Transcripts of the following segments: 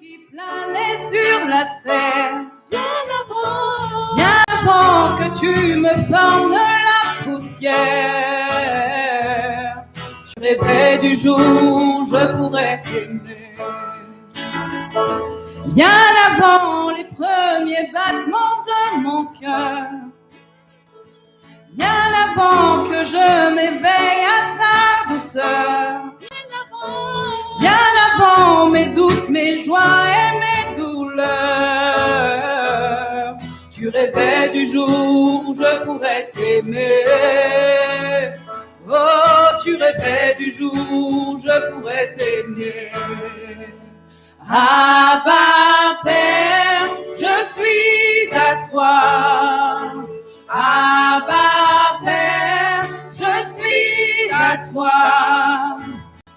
qui planait sur la terre, bien avant que tu me formes de la poussière. Tu rêvais du jour où je pourrais t'aimer, bien avant les premiers battements de mon cœur, bien avant que je m'éveille à ta douceur, bien avant mes doutes, mes joies et mes douleurs. Tu rêvais du jour où je pourrais t'aimer. Oh, tu rêvais du jour où je pourrais t'aimer. Abba Père, je suis à toi. Abba Père, je suis à toi.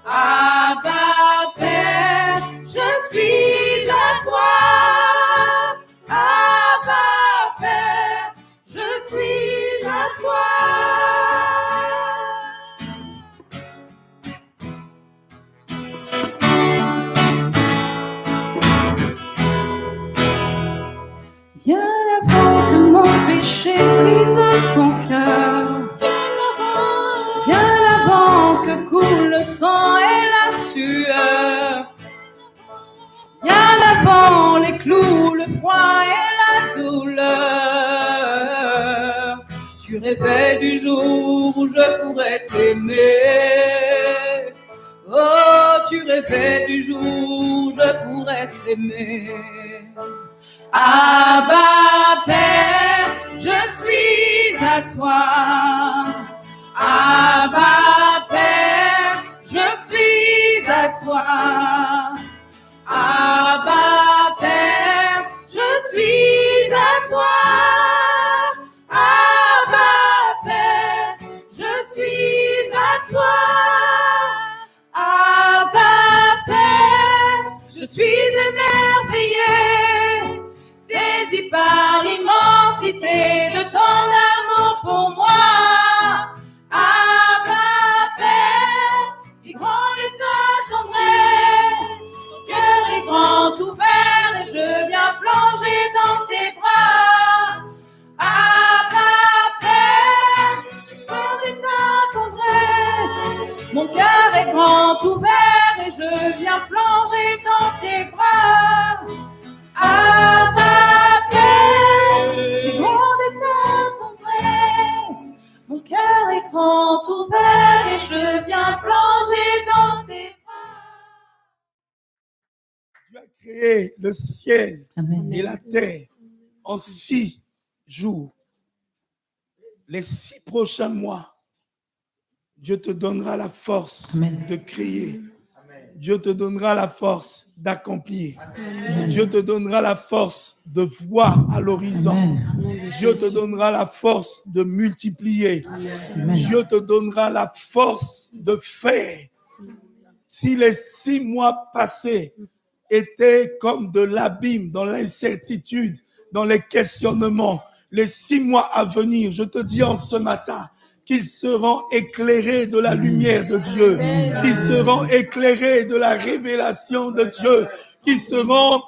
Abba Père, je suis à toi. Abba Père, je suis à toi. Bien avant que mon péché brise ton cœur, bien avant que coule le sang et la sueur, bien avant les clous, le froid et la douleur, tu rêvais du jour où je pourrais t'aimer. Oh, tu rêvais du jour où je pourrais t'aimer. Abba Père, je suis à toi. Abba Père, je suis à toi. Abba Père, je suis à toi. Abba Père, je suis à toi. Abba Père, je suis émerveillé, saisi par l'immensité de ton amour pour moi. Abba Père, si grande est ta tendresse, mon cœur est grand ouvert et je viens plonger dans tes bras. Abba Père, si grande est ta tendresse, mon cœur est grand ouvert et je viens plonger dans tes bras. Abba Père, si grande est ta tendresse, mon cœur est grand ouvert et je viens plonger dans tes bras. Tu as créé le ciel Amen. et la terre en 6 jours. Les 6 prochains mois, Dieu te donnera la force Amen. de créer. Dieu te donnera la force d'accomplir. Dieu te donnera la force de voir à l'horizon. Dieu te donnera la force de multiplier. Amen. Dieu te donnera la force de faire. Si les 6 mois passés étaient comme de l'abîme, dans l'incertitude, dans les questionnements, les 6 mois à venir, je te dis en ce matin, qu'ils seront éclairés de la lumière de Dieu, qu'ils seront éclairés de la révélation de Dieu, qu'ils seront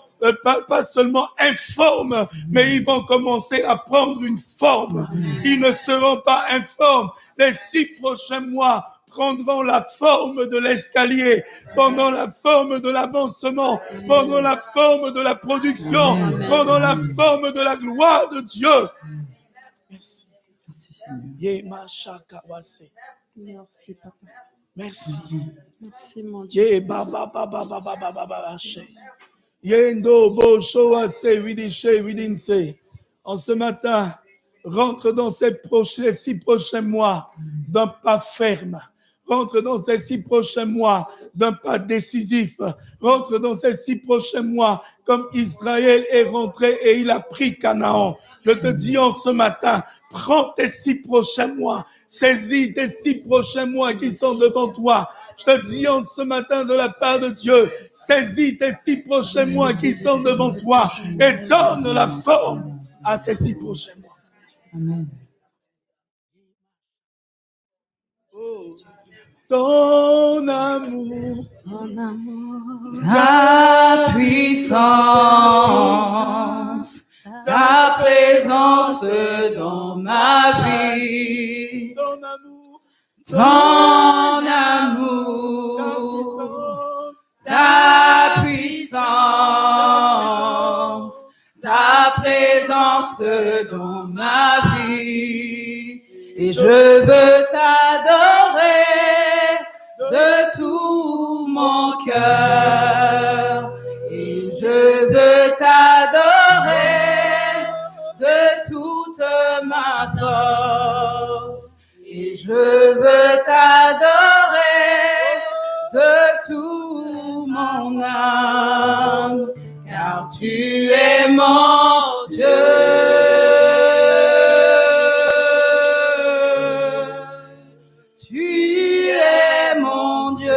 pas seulement informes, mais ils vont commencer à prendre une forme. Ils ne seront pas informes. Les 6 prochains mois prendront la forme de l'escalier, prendront la forme de l'avancement, prendront la forme de la production, prendront la forme de la gloire de Dieu. Merci. Merci, papa. Merci. Merci, mon Dieu. En ce matin, rentre dans ces 6 prochains mois d'un pas ferme. Rentre dans ces 6 prochains mois d'un pas décisif. Rentre dans ces 6 prochains mois comme Israël est rentré et il a pris Canaan. Je te dis en ce matin, prends tes 6 prochains mois. Saisis tes 6 prochains mois qui sont devant toi. Je te dis en ce matin de la part de Dieu, saisis tes 6 prochains mois qui sont devant toi et donne la forme à ces 6 prochains mois. Amen. Oh. ton amour, Ton amour, ta puissance, ta présence dans ma vie, ton amour, ton amour, ta puissance, ta présence dans ma vie. Et je veux t'adorer de tout mon cœur. Et je veux t'adorer de toute ma force. Et je veux t'adorer de tout mon âme, car tu es mon Dieu. Tu es mon Dieu,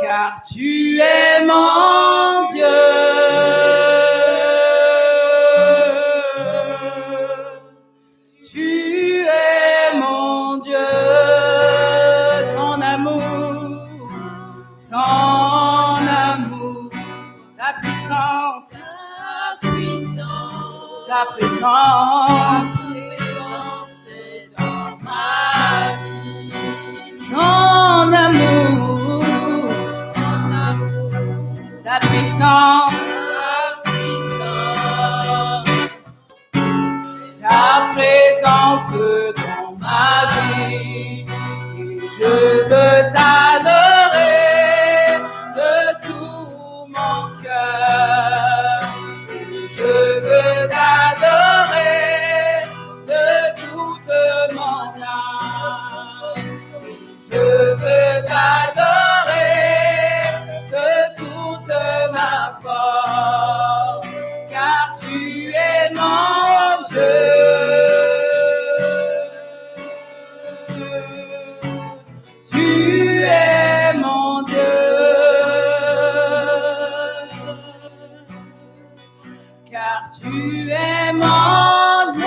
car tu es mon Dieu. Tu es mon Dieu, ton amour, ta puissance, ta présence dans ma vie. Ton amour, ta puissance, ta présence dans ma vie. Et je veux t'adorer de tout mon cœur. Et je veux t'adorer de toute mon âme. Et je veux t'adorer de toute ma force, car tu es mon Dieu. Tu es mon Dieu, car tu es mon Dieu.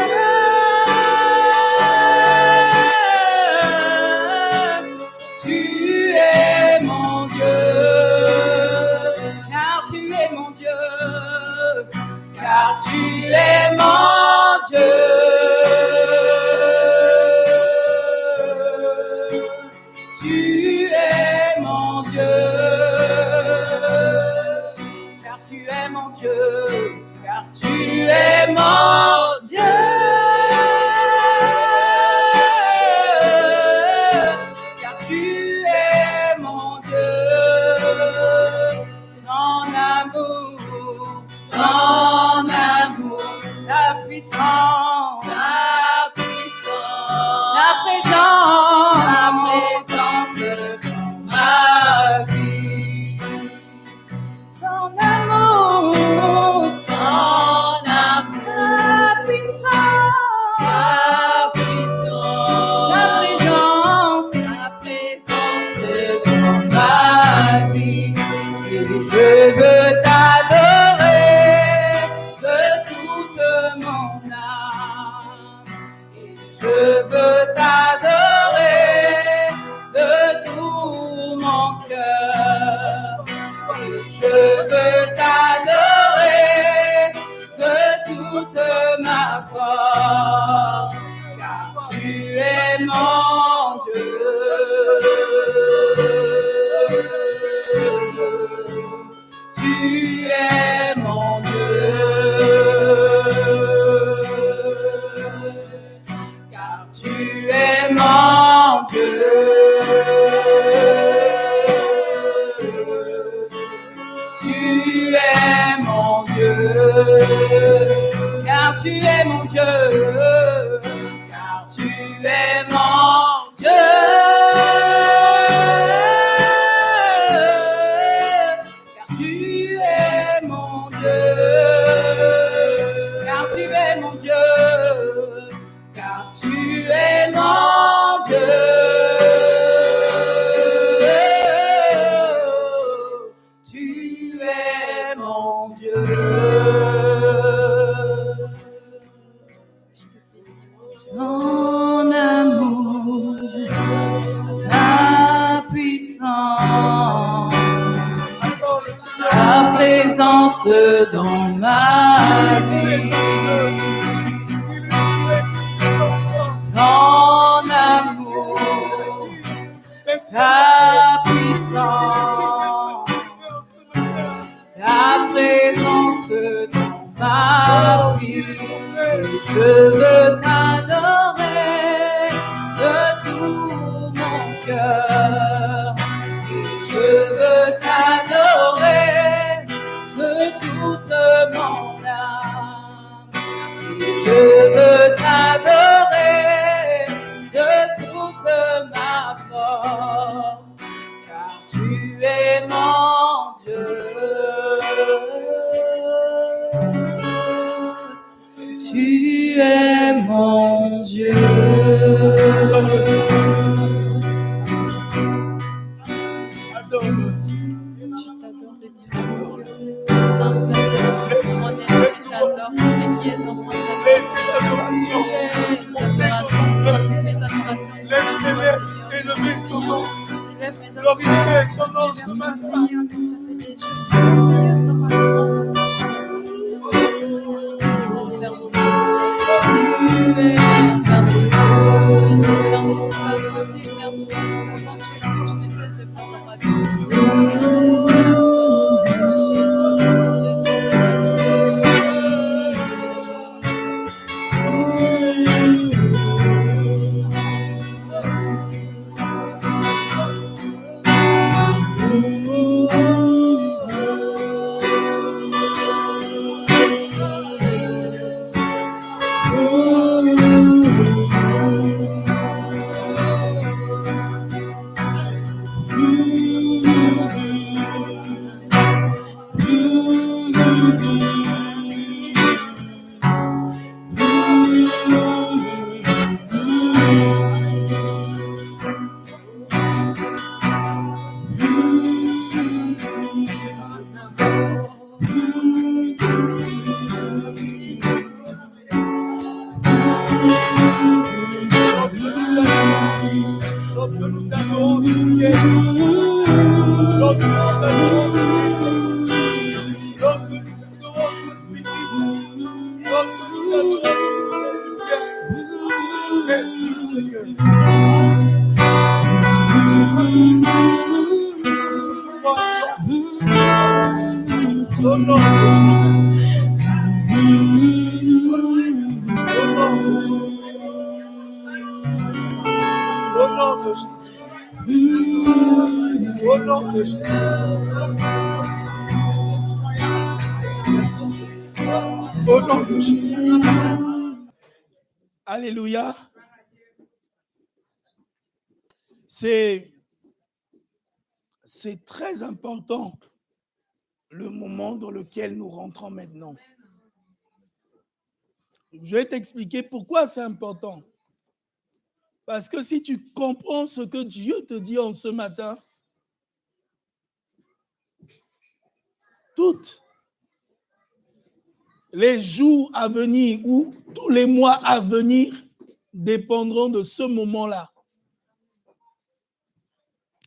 Tu es mon Dieu, car tu es mon Dieu, car tu es mon Dieu. Tu es mon Dieu, car tu es mon Dieu, car tu es mon Dieu. Car tu es mon Dieu, ton amour, ta puissance, ta présence dans ma vie. Ton amour, ta puissance, ta présence dans ma vie. Et je veux t'adorer de toute mon âme. Et je veux t'adorer de tout mon cœur. Et je veux t'adorer de toute ma force, car tu es mon Dieu. Tu es mon Dieu, car tu es mon Dieu. Tu es mon Dieu, car tu es mon Dieu, car tu es mon Dieu. Car tu es mon Dieu, car tu es mon Dieu, car tu es mon Dieu. Tu es mon Dieu. je te présence dans ma vie. Ton amour, ta puissance, ta présence dans ma vie. Je veux t'adorer de tout mon cœur. Je veux t'adorer de toute mon âme. Je veux t'adorer de toute ma force, car tu es mon Dieu. Tu es mon Dieu. Glorifiez son nom ce matin. Lorsque nous t'adorons du ciel, lorsque nous t'adorons du ciel, lorsque nous t'adorons du physique, lorsque nous t'adorons du bien. Merci Seigneur. Nous souvent au nom de Jésus. Au nom de Jésus. Au nom de Jésus. Au nom de Jésus. Merci Seigneur. Au nom de Jésus. Alléluia. C'est très important le moment dans lequel nous rentrons maintenant. Je vais t'expliquer pourquoi c'est important. Parce que si tu comprends ce que Dieu te dit en ce matin, tous les jours à venir ou tous les mois à venir dépendront de ce moment-là.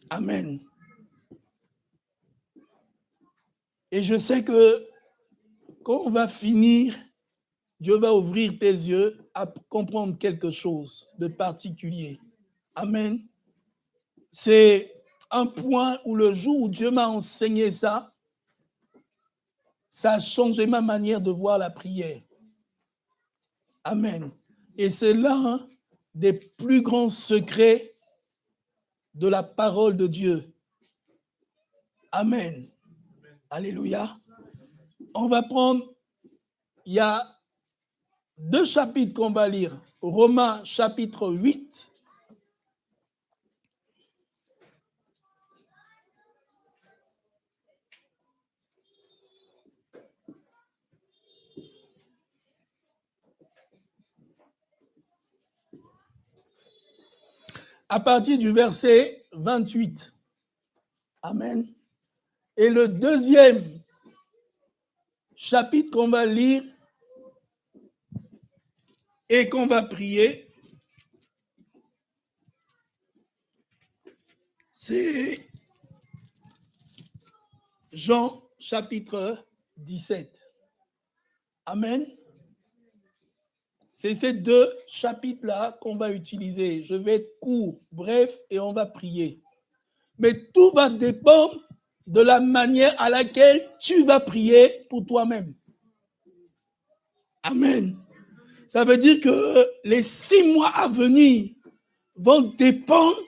Amen. Et je sais que quand on va finir, Dieu va ouvrir tes yeux à comprendre quelque chose de particulier. Amen. C'est un point où le jour où Dieu m'a enseigné ça, ça a changé ma manière de voir la prière. Amen. Et c'est l'un des plus grands secrets de la parole de Dieu. Amen. Alléluia. On va prendre, il y a 2 chapitres qu'on va lire. Romains chapitre 8. À partir du verset 28. Amen. Et le deuxième chapitre qu'on va lire et qu'on va prier, c'est Jean chapitre 17. Amen. C'est ces deux chapitres-là qu'on va utiliser. Je vais être court, bref, et on va prier. Mais tout va dépendre de la manière à laquelle tu vas prier pour toi-même. Amen. Ça veut dire que les 6 mois à venir vont dépendre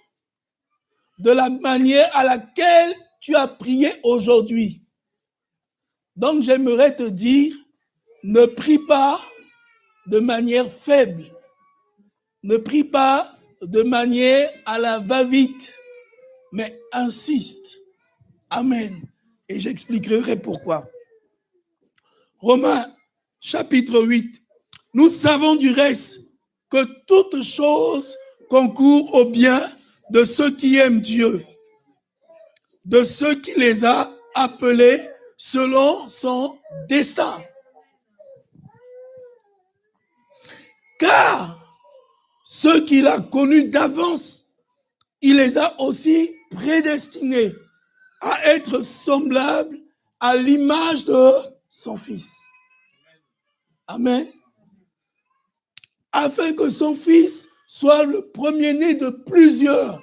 de la manière à laquelle tu as prié aujourd'hui. Donc, j'aimerais te dire, ne prie pas de manière faible. Ne prie pas de manière à la va-vite, mais insiste. Amen. Et j'expliquerai pourquoi. Romains, chapitre 8. Nous savons du reste que toute chose concourt au bien de ceux qui aiment Dieu, de ceux qui les a appelés selon son dessein. Car ceux qu'il a connus d'avance, il les a aussi prédestinés à être semblables à l'image de son Fils. Amen. Afin que son Fils soit le premier-né de plusieurs.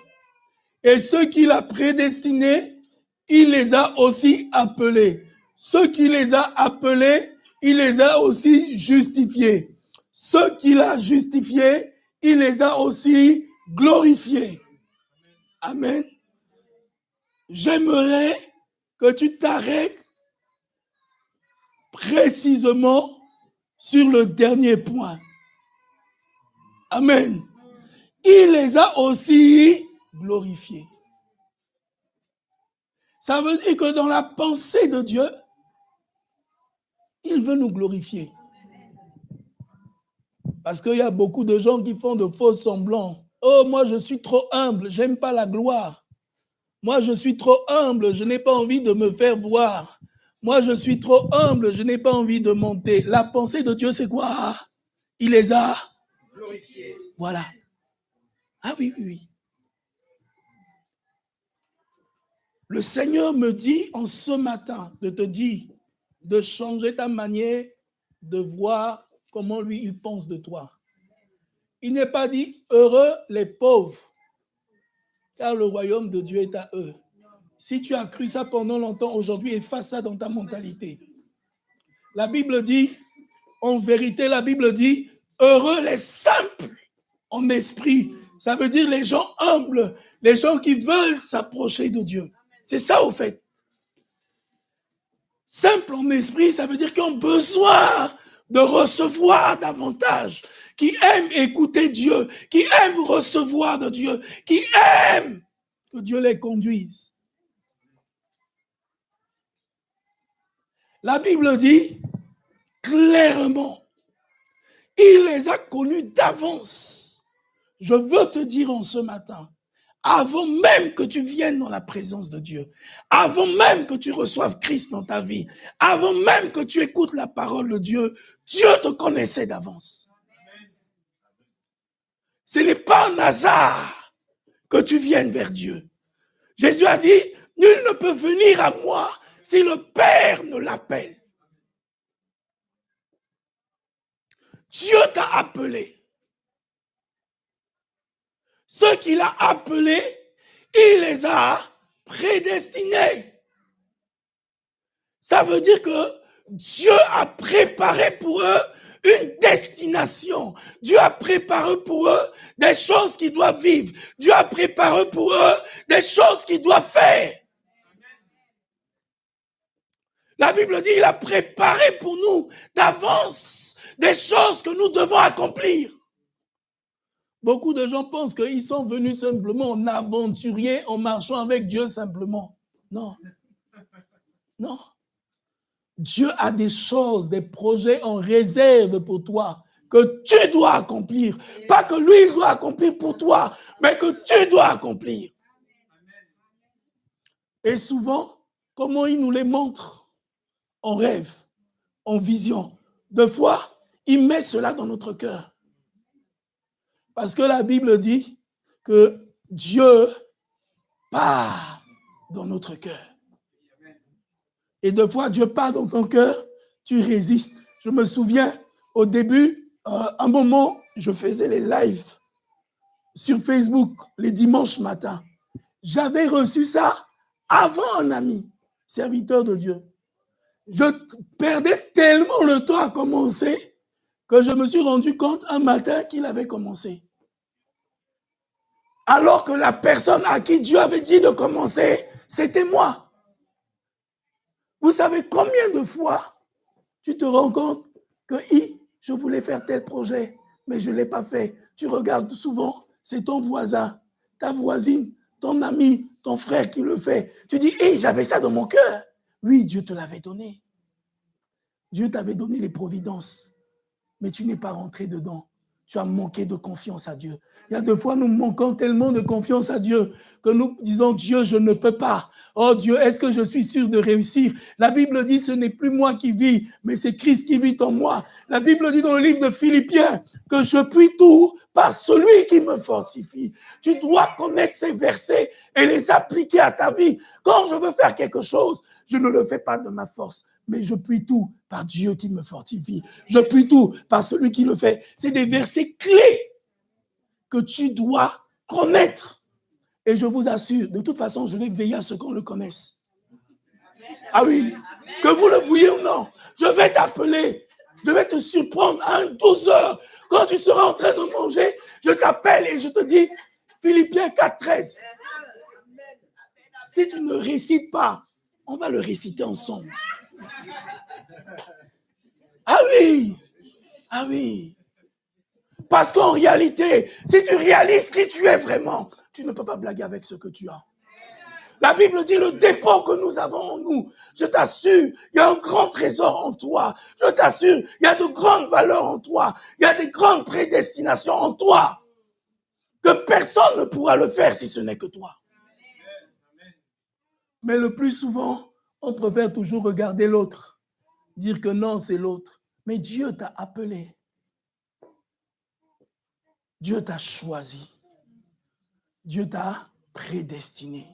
Et ceux qu'il a prédestinés, il les a aussi appelés. Ceux qu'il les a appelés, il les a aussi justifiés. Ceux qu'il a justifiés, il les a aussi glorifiés. Amen. J'aimerais que tu t'arrêtes précisément sur le dernier point. Amen. Il les a aussi glorifiés. Ça veut dire que dans la pensée de Dieu, il veut nous glorifier. Parce qu'il y a beaucoup de gens qui font de faux semblants. Oh, moi je suis trop humble, j'aime pas la gloire. Moi je suis trop humble, je n'ai pas envie de me faire voir. Moi je suis trop humble, je n'ai pas envie de monter. La pensée de Dieu c'est quoi? Il les a glorifiés. Voilà. Ah oui, oui, oui. Le Seigneur me dit en ce matin de te dire de changer ta manière de voir comment lui il pense de toi. Il n'est pas dit heureux les pauvres, car le royaume de Dieu est à eux. Si tu as cru ça pendant longtemps, aujourd'hui, efface ça dans ta mentalité. La Bible dit, en vérité, la Bible dit, heureux les simples en esprit. Ça veut dire les gens humbles, les gens qui veulent s'approcher de Dieu. C'est ça au fait. Simple en esprit, ça veut dire qu'ils ont besoin de recevoir davantage, qui aiment écouter Dieu, qui aiment recevoir de Dieu, qui aiment que Dieu les conduise. La Bible dit clairement, il les a connus d'avance. Je veux te dire en ce matin, avant même que tu viennes dans la présence de Dieu, avant même que tu reçoives Christ dans ta vie, avant même que tu écoutes la parole de Dieu, Dieu te connaissait d'avance. Ce n'est pas un hasard que tu viennes vers Dieu. Jésus a dit, nul ne peut venir à moi si le Père ne l'appelle. Dieu t'a appelé. Ceux qu'il a appelés, il les a prédestinés. Ça veut dire que Dieu a préparé pour eux une destination. Dieu a préparé pour eux des choses qu'ils doivent vivre. Dieu a préparé pour eux des choses qu'ils doivent faire. La Bible dit, il a préparé pour nous d'avance des choses que nous devons accomplir. Beaucoup de gens pensent qu'ils sont venus simplement en aventurier, en marchant avec Dieu simplement. Non. Non. Dieu a des choses, des projets en réserve pour toi que tu dois accomplir. Pas que lui il doit accomplir pour toi, mais que tu dois accomplir. Et souvent, comment il nous les montre? En rêve, en vision. Deux fois, il met cela dans notre cœur. Parce que la Bible dit que Dieu part dans notre cœur. Et deux fois, Dieu part dans ton cœur tu résistes. Je me souviens, au début, un moment, je faisais les lives sur Facebook les dimanches matins. J'avais reçu ça avant un ami, serviteur de Dieu. Je perdais tellement le temps à commencer que je me suis rendu compte un matin qu'il avait commencé. Alors que la personne à qui Dieu avait dit de commencer, c'était moi. Vous savez combien de fois tu te rends compte que je voulais faire tel projet, mais je ne l'ai pas fait. Tu regardes souvent, c'est ton voisin, ta voisine, ton ami, ton frère qui le fait. Tu dis, j'avais ça dans mon cœur. Oui, Dieu te l'avait donné. Dieu t'avait donné les providences, mais tu n'es pas rentré dedans. Tu as manqué de confiance à Dieu. Il y a des fois, nous manquons tellement de confiance à Dieu que nous disons, Dieu, je ne peux pas. Oh Dieu, est-ce que je suis sûr de réussir? La Bible dit, ce n'est plus moi qui vis, mais c'est Christ qui vit en moi. La Bible dit dans le livre de Philippiens que je puis tout par celui qui me fortifie. Tu dois connaître ces versets et les appliquer à ta vie. Quand je veux faire quelque chose, je ne le fais pas de ma force, mais je puis tout par Dieu qui me fortifie. Je puis tout par celui qui le fait. C'est des versets clés que tu dois connaître. Et je vous assure, de toute façon, je vais veiller à ce qu'on le connaisse. Ah oui, que vous le vouliez ou non, je vais t'appeler. Je vais te surprendre à 12 heures. Quand tu seras en train de manger, je t'appelle et je te dis, Philippiens 4:13. Si tu ne récites pas, on va le réciter ensemble. Ah oui, ah oui. Parce qu'en réalité, si tu réalises qui tu es vraiment, tu ne peux pas blaguer avec ce que tu as. La Bible dit le dépôt que nous avons en nous. Je t'assure, il y a un grand trésor en toi. Je t'assure, il y a de grandes valeurs en toi. Il y a des grandes prédestinations en toi. Que personne ne pourra le faire si ce n'est que toi. Mais le plus souvent, on préfère toujours regarder l'autre. Dire que non, c'est l'autre. Mais Dieu t'a appelé. Dieu t'a choisi. Dieu t'a prédestiné.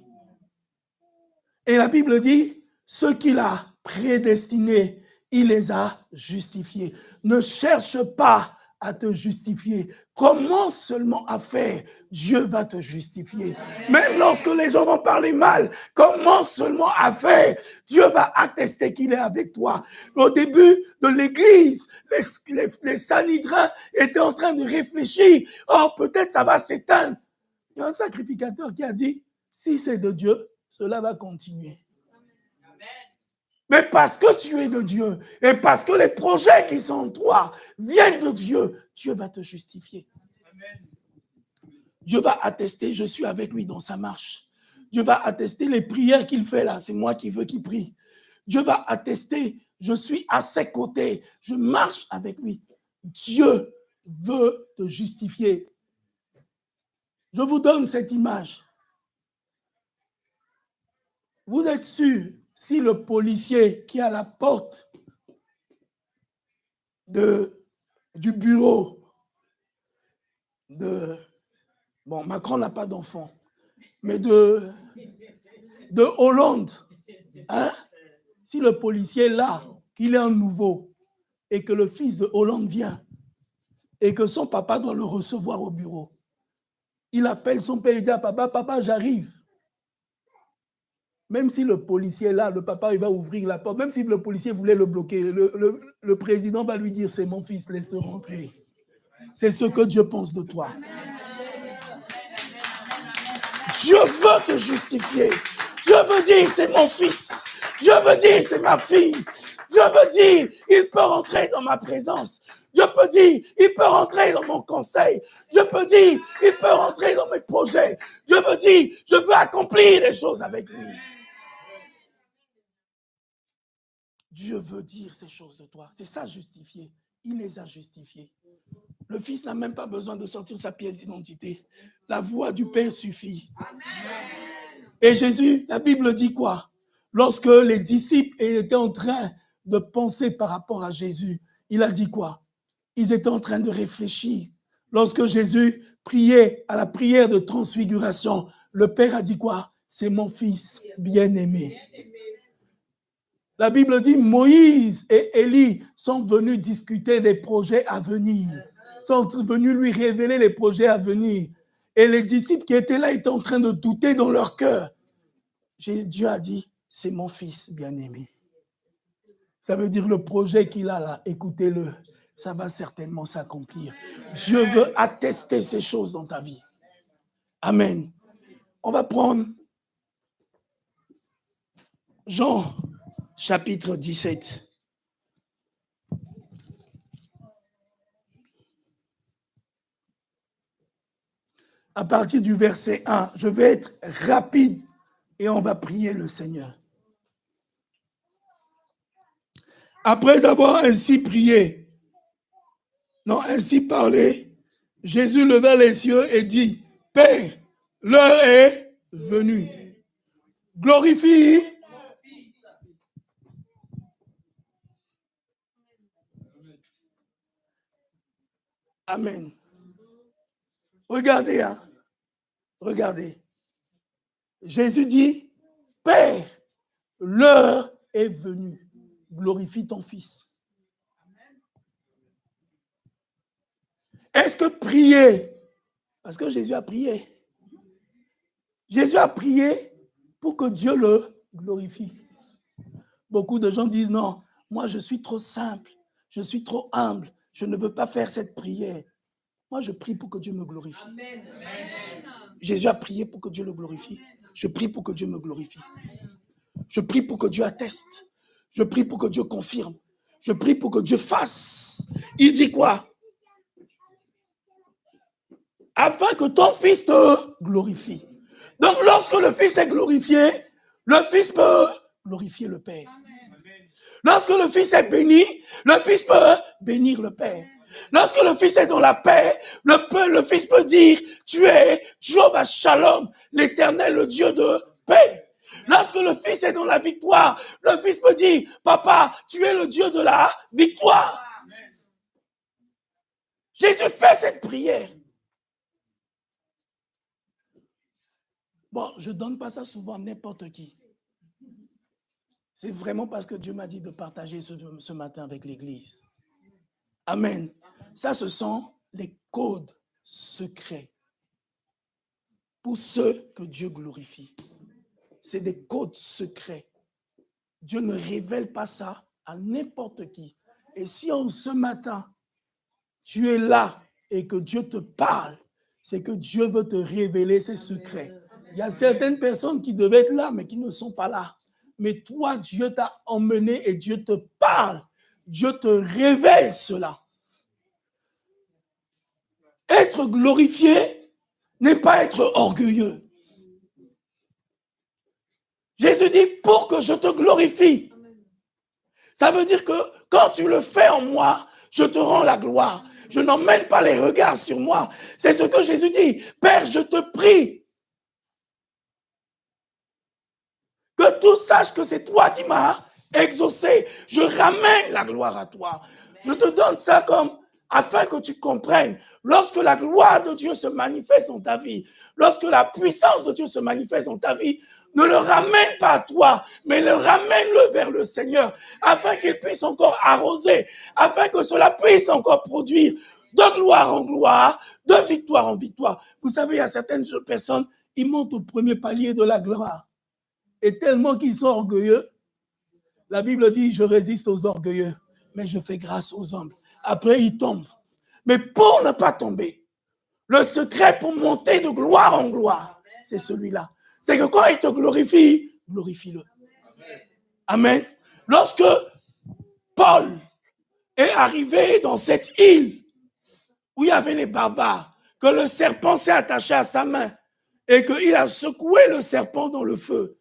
Et la Bible dit, ceux qu'il a prédestinés, il les a justifiés. Ne cherche pas à te justifier. Commence seulement à faire. Dieu va te justifier. Même lorsque les gens vont parler mal, commence seulement à faire. Dieu va attester qu'il est avec toi. Au début de l'église, les Sanhédrins étaient en train de réfléchir. Oh, peut-être ça va s'éteindre. Il y a un sacrificateur qui a dit, si c'est de Dieu, cela va continuer. Mais parce que tu es de Dieu et parce que les projets qui sont en toi viennent de Dieu, Dieu va te justifier. Dieu va attester, je suis avec lui dans sa marche. Dieu va attester les prières qu'il fait là, c'est moi qui veux qu'il prie. Dieu va attester, je suis à ses côtés, je marche avec lui. Dieu veut te justifier. Je vous donne cette image. Vous êtes sûr, si le policier qui est à la porte du bureau de... Bon, Macron n'a pas d'enfant, mais de Hollande, hein? Si le policier est là, qu'il est un nouveau, et que le fils de Hollande vient, et que son papa doit le recevoir au bureau, il appelle son père et dit à papa, papa, j'arrive. Même si le policier est là, le papa, il va ouvrir la porte. Même si le policier voulait le bloquer, le président va lui dire, c'est mon fils, laisse-le rentrer. C'est ce que Dieu pense de toi. Dieu veut te justifier. Dieu veut dire, c'est mon fils. Dieu veut dire, c'est ma fille. Dieu veut dire, il peut rentrer dans ma présence. Dieu peut dire, il peut rentrer dans mon conseil. Dieu peut dire, il peut rentrer dans mes projets. Dieu veut dire, je veux accomplir des choses avec lui. Dieu veut dire ces choses de toi. C'est ça, justifier. Il les a justifiés. Le Fils n'a même pas besoin de sortir sa pièce d'identité. La voix du Père suffit. Amen. Et Jésus, la Bible dit quoi? Lorsque les disciples étaient en train de penser par rapport à Jésus, il a dit quoi? Ils étaient en train de réfléchir. Lorsque Jésus priait à la prière de transfiguration, le Père a dit quoi? C'est mon Fils bien-aimé. La Bible dit Moïse et Élie sont venus discuter des projets à venir, sont venus lui révéler les projets à venir. Et les disciples qui étaient là étaient en train de douter dans leur cœur. Dieu a dit, c'est mon fils bien-aimé. Ça veut dire le projet qu'il a là, écoutez-le, ça va certainement s'accomplir. Dieu veut attester ces choses dans ta vie. Amen. On va prendre Jean chapitre 17. À partir du verset 1, je vais être rapide et on va prier le Seigneur. Après avoir ainsi prié, ainsi parlé, Jésus leva les yeux et dit, Père, l'heure est venue. Glorifie. Amen. Regardez, regardez. Jésus dit, Père, l'heure est venue. Glorifie ton Fils. Est-ce que prier, parce que Jésus a prié. Jésus a prié pour que Dieu le glorifie. Beaucoup de gens disent, non, moi je suis trop simple, je suis trop humble, je ne veux pas faire cette prière. Moi je prie pour que Dieu me glorifie. Amen. Jésus a prié pour que Dieu le glorifie. Je prie pour que Dieu me glorifie. Je prie pour que Dieu atteste. Je prie pour que Dieu confirme. Je prie pour que Dieu fasse. Il dit quoi? Afin que ton Fils te glorifie. Donc lorsque le Fils est glorifié, le Fils peut glorifier le Père. Lorsque le Fils est béni, le Fils peut bénir le Père. Lorsque le Fils est dans la paix, le Fils peut dire, tu es Jéhovah Shalom, l'Éternel, le Dieu de paix. Lorsque le Fils est dans la victoire, le Fils peut dire, papa, tu es le Dieu de la victoire. Jésus fait cette prière. Bon, je ne donne pas ça souvent à n'importe qui. C'est vraiment parce que Dieu m'a dit de partager ce matin avec l'Église. Amen. Ça, ce sont les codes secrets pour ceux que Dieu glorifie. C'est des codes secrets. Dieu ne révèle pas ça à n'importe qui. Et si ce matin, tu es là et que Dieu te parle, c'est que Dieu veut te révéler ses secrets. Il y a certaines personnes qui devaient être là, mais qui ne sont pas là. Mais toi, Dieu t'a emmené et Dieu te parle. Dieu te révèle cela. Être glorifié n'est pas être orgueilleux. Jésus dit, pour que je te glorifie. Ça veut dire que quand tu le fais en moi, je te rends la gloire. Je n'emmène pas les regards sur moi. C'est ce que Jésus dit. Père, je te prie que tous sachent que c'est toi qui m'as exaucé. Je ramène la gloire à toi. Je te donne ça comme afin que tu comprennes. Lorsque la gloire de Dieu se manifeste dans ta vie, lorsque la puissance de Dieu se manifeste dans ta vie, ne le ramène pas à toi, mais ramène-le vers le Seigneur, afin qu'il puisse encore arroser, afin que cela puisse encore produire de gloire en gloire, de victoire en victoire. Vous savez, il y a certaines personnes, ils montent au premier palier de la gloire. Et tellement qu'ils sont orgueilleux, la Bible dit, je résiste aux orgueilleux, mais je fais grâce aux humbles. Après, ils tombent. Mais pour ne pas tomber, le secret pour monter de gloire en gloire, c'est celui-là. C'est que quand il te glorifie, glorifie-le. Amen. Lorsque Paul est arrivé dans cette île où il y avait les barbares, que le serpent s'est attaché à sa main et qu'il a secoué le serpent dans le feu,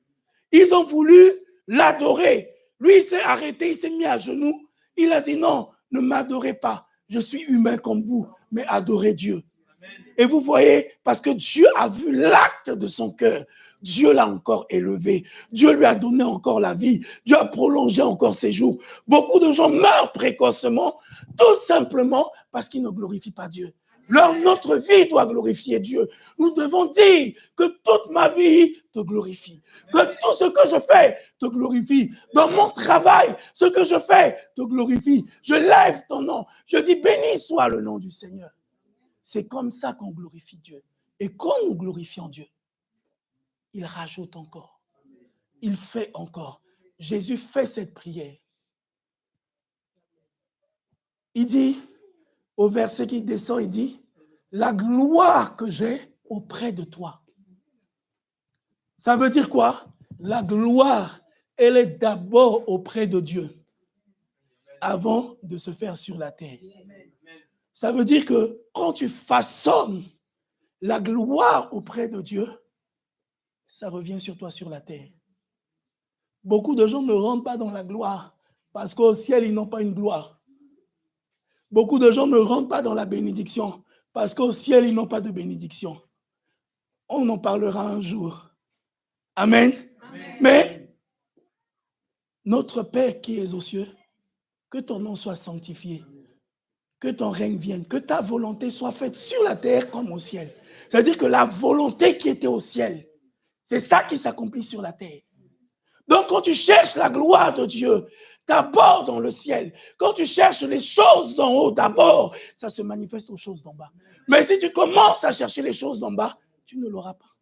ils ont voulu l'adorer. Lui, il s'est arrêté, il s'est mis à genoux. Il a dit non, ne m'adorez pas. Je suis humain comme vous, mais adorez Dieu. Et vous voyez, parce que Dieu a vu l'acte de son cœur. Dieu l'a encore élevé. Dieu lui a donné encore la vie. Dieu a prolongé encore ses jours. Beaucoup de gens meurent précocement, tout simplement parce qu'ils ne glorifient pas Dieu. Notre vie doit glorifier Dieu. Nous devons dire que toute ma vie te glorifie. Que tout ce que je fais te glorifie. Dans mon travail, ce que je fais te glorifie. Je lève ton nom. Je dis béni soit le nom du Seigneur. C'est comme ça qu'on glorifie Dieu. Et quand nous glorifions Dieu, il rajoute encore. Il fait encore. Jésus fait cette prière. Il dit, au verset qui descend, il dit, la gloire que j'ai auprès de toi. Ça veut dire quoi? La gloire, elle est d'abord auprès de Dieu, avant de se faire sur la terre. Ça veut dire que quand tu façonnes la gloire auprès de Dieu, ça revient sur toi sur la terre. Beaucoup de gens ne rentrent pas dans la gloire parce qu'au ciel, ils n'ont pas une gloire. Beaucoup de gens ne rentrent pas dans la bénédiction parce qu'au ciel, ils n'ont pas de bénédiction. On en parlera un jour. Amen. Amen. Mais notre Père qui est aux cieux, que ton nom soit sanctifié, que ton règne vienne, que ta volonté soit faite sur la terre comme au ciel. C'est-à-dire que la volonté qui était au ciel, c'est ça qui s'accomplit sur la terre. Donc, quand tu cherches la gloire de Dieu, d'abord dans le ciel, quand tu cherches les choses d'en haut, d'abord, ça se manifeste aux choses d'en bas. Mais si tu commences à chercher les choses d'en bas, tu ne l'auras pas.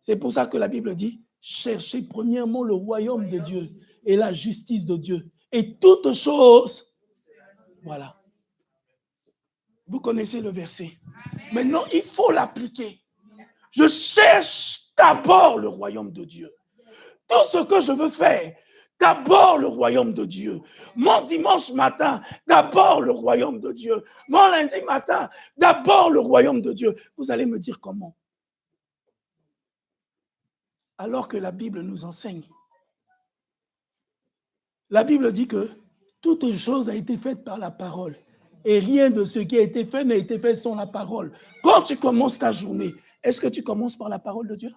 C'est pour ça que la Bible dit, cherchez premièrement le royaume de Dieu et la justice de Dieu. Et toutes choses, voilà. Vous connaissez le verset. Maintenant, il faut l'appliquer. Je cherche d'abord le royaume de Dieu. Tout ce que je veux faire, d'abord le royaume de Dieu. Mon dimanche matin, d'abord le royaume de Dieu. Mon lundi matin, d'abord le royaume de Dieu. Vous allez me dire comment? Alors que la Bible nous enseigne. La Bible dit que toute chose a été faite par la parole. Et rien de ce qui a été fait n'a été fait sans la parole. Quand tu commences ta journée, est-ce que tu commences par la parole de Dieu?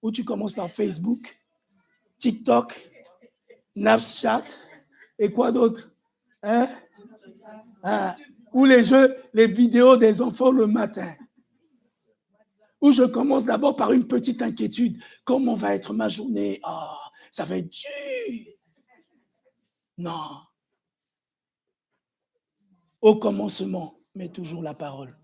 Ou tu commences par Facebook, TikTok, Snapchat, et quoi d'autre? Ou les jeux, les vidéos des enfants le matin. Ou je commence d'abord par une petite inquiétude. Comment va être ma journée? Ça va être dur. Non. Au commencement, mais toujours la parole.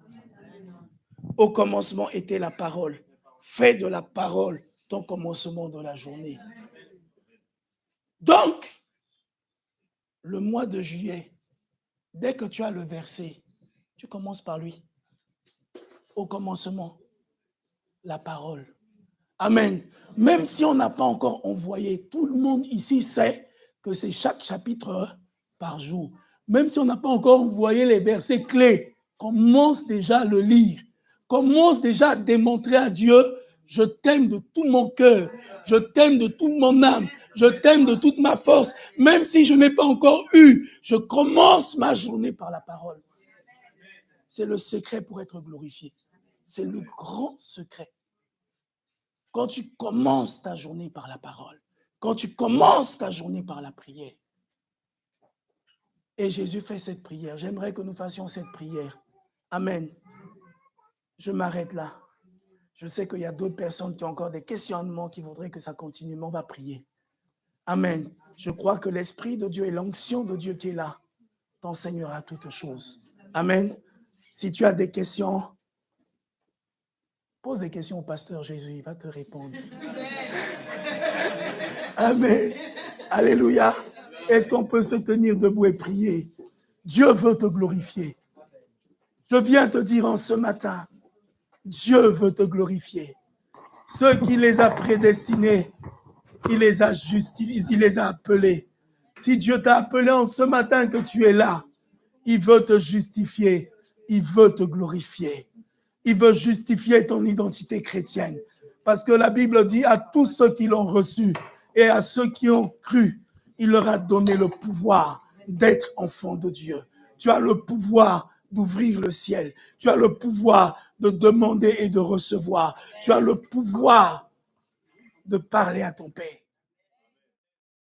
Au commencement était la parole. Fais de la parole ton commencement de la journée. Donc, le mois de juillet, dès que tu as le verset, tu commences par lui. Au commencement, la parole. Amen. Même si on n'a pas encore envoyé, tout le monde ici sait que c'est chaque chapitre par jour. Même si on n'a pas encore envoyé les versets clés, commence déjà à le lire. Commence déjà à démontrer à Dieu, je t'aime de tout mon cœur, je t'aime de toute mon âme, je t'aime de toute ma force. Même si je n'ai pas encore eu, je commence ma journée par la parole. C'est le secret pour être glorifié. C'est le grand secret. Quand tu commences ta journée par la parole, quand tu commences ta journée par la prière, et Jésus fait cette prière, j'aimerais que nous fassions cette prière. Amen. Je m'arrête là. Je sais qu'il y a d'autres personnes qui ont encore des questionnements, qui voudraient que ça continue, mais on va prier. Amen. Je crois que l'Esprit de Dieu et l'onction de Dieu qui est là t'enseignera toutes choses. Amen. Si tu as des questions, pose des questions au pasteur Jésus, il va te répondre. Amen. Alléluia. Est-ce qu'on peut se tenir debout et prier? Dieu veut te glorifier. Je viens te dire en ce matin, Dieu veut te glorifier. Ceux qui les a prédestinés, il les a justifiés, il les a appelés. Si Dieu t'a appelé en ce matin que tu es là, il veut te justifier, il veut te glorifier. Il veut justifier ton identité chrétienne. Parce que la Bible dit à tous ceux qui l'ont reçu et à ceux qui ont cru, il leur a donné le pouvoir d'être enfants de Dieu. Tu as le pouvoir d'ouvrir le ciel. Tu as le pouvoir de demander et de recevoir. Tu as le pouvoir de parler à ton Père.